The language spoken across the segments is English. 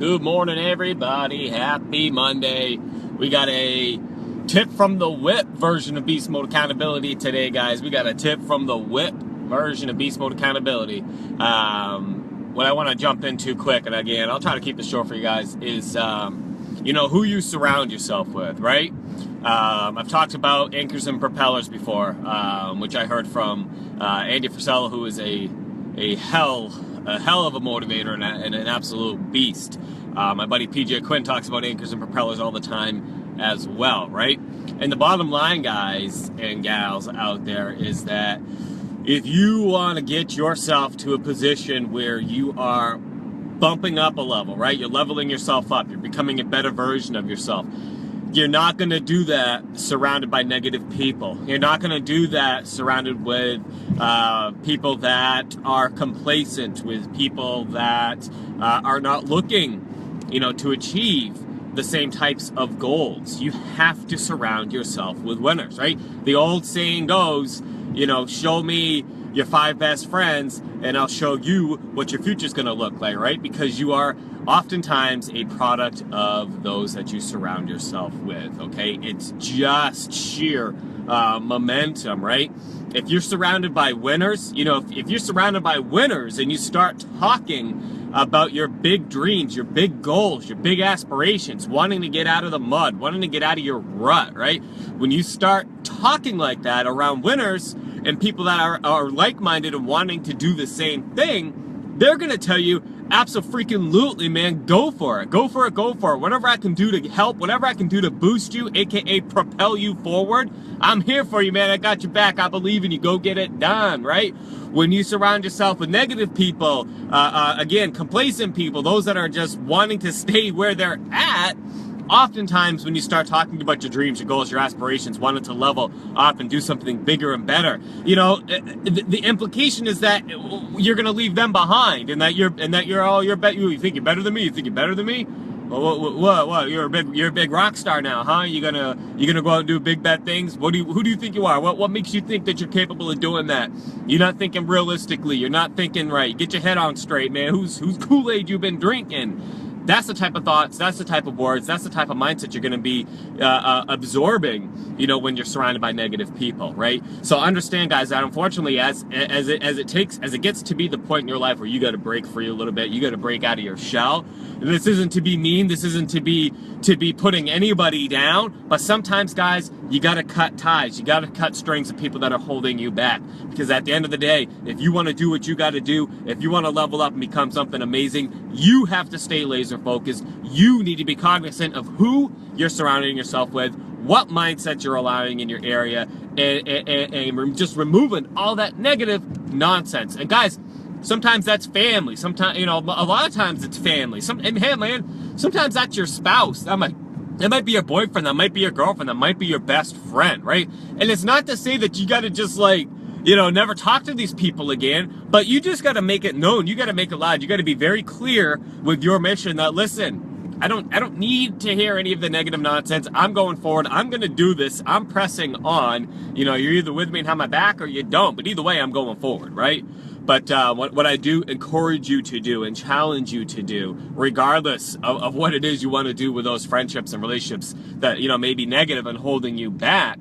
Good morning, everybody. Happy Monday. We got a tip from the whip version of Beast Mode Accountability today, guys. We got a tip from the whip version of Beast Mode Accountability. What I want to jump into quick, and again, I'll try to keep this short for you guys, is, who you surround yourself with, right? I've talked about anchors and propellers before, which I heard from Andy Frisella, who is a hell of a motivator and an absolute beast. My buddy PJ Quinn talks about anchors and propellers all the time as well, right? And the bottom line, guys and gals out there, is that if you want to get yourself to a position where you are bumping up a level, right? You're leveling yourself up. You're becoming a better version of yourself. You're not going to do that surrounded by negative people. You're not going to do that surrounded with people that are complacent, with people that are not looking, to achieve the same types of goals. You have to surround yourself with winners, right? The old saying goes, show me your 5 best friends and I'll show you what your future's going to look like, right? Because you are oftentimes a product of those that you surround yourself with, okay? It's just sheer momentum, right? If you're surrounded by winners, if you're surrounded by winners and you start talking about your big dreams, your big goals, your big aspirations, wanting to get out of the mud, wanting to get out of your rut, right? When you start talking like that around winners and people that are like-minded and wanting to do the same thing, they're going to tell you, abso-freaking-lutely, man, go for it. Go for it, go for it. Whatever I can do to help, whatever I can do to boost you, aka propel you forward, I'm here for you, man. I got your back. I believe in you. Go get it done, right? When you surround yourself with negative people, again, complacent people, those that are just wanting to stay where they're at, oftentimes when you start talking about your dreams, your goals, your aspirations, wanting to level up and do something bigger and better, the implication is that you're going to leave them behind, and that you think you're better than me. You think you're better than me? What? You're a big rock star now, huh? You gonna go out and do big bad things? Who do you think you are? What makes you think that you're capable of doing that? You're not thinking realistically. You're not thinking right. Get your head on straight, man. Whose Kool-Aid you been drinking? That's the type of thoughts, that's the type of words, that's the type of mindset you're going to be absorbing, when you're surrounded by negative people, right? So understand, guys, that unfortunately, as it gets to be the point in your life where you got to break free a little bit, you got to break out of your shell. This isn't to be mean, this isn't to be putting anybody down, but sometimes, guys, you got to cut ties, you got to cut strings of people that are holding you back. Because at the end of the day, if you want to do what you got to do, if you want to level up and become something amazing, you have to stay laser focused. You need to be cognizant of who you're surrounding yourself with, what mindset you're allowing in your area, and just removing all that negative nonsense. And guys, sometimes that's family. Sometimes, a lot of times it's family. Hey, man, sometimes that's your spouse. That might be your boyfriend. That might be your girlfriend. That might be your best friend, right? And it's not to say that you got to just never talk to these people again, but you just got to make it known. You got to make it loud. You got to be very clear with your mission that, listen, I don't need to hear any of the negative nonsense. I'm going forward. I'm going to do this. I'm pressing on. You're either with me and have my back or you don't, but either way, I'm going forward, right? But what I do encourage you to do and challenge you to do, regardless of what it is you want to do with those friendships and relationships that, may be negative and holding you back,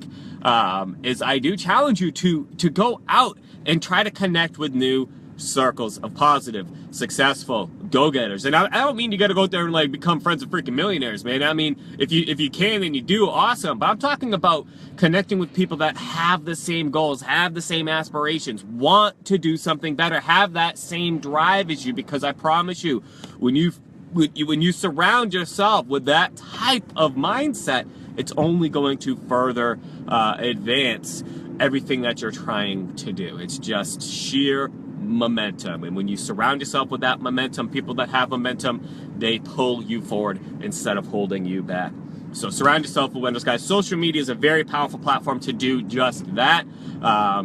is I do challenge you to go out and try to connect with new circles of positive, successful go-getters. And I don't mean you got to go out there and become friends with freaking millionaires, man. I mean, if you can and you do, awesome. But I'm talking about connecting with people that have the same goals, have the same aspirations, want to do something better, have that same drive as you. Because I promise you, when you surround yourself with that type of mindset, it's only going to further advance everything that you're trying to do. It's just sheer momentum. And when you surround yourself with that momentum, people that have momentum, they pull you forward instead of holding you back. So surround yourself with winners, guys. Social media is a very powerful platform to do just that.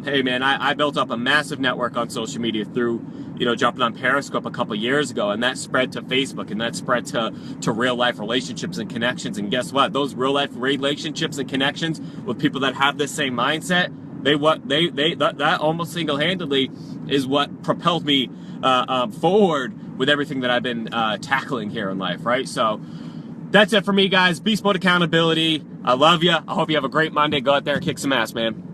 Hey, man, I built up a massive network on social media through jumping on Periscope a couple years ago, and that spread to Facebook, and that spread to real life relationships and connections. And guess what? Those real life relationships and connections with people that have the same mindset, that almost single-handedly is what propelled me forward with everything that I've been tackling here in life, right? So that's it for me, guys. Beast Mode Accountability. I love you. I hope you have a great Monday. Go out there and kick some ass, man.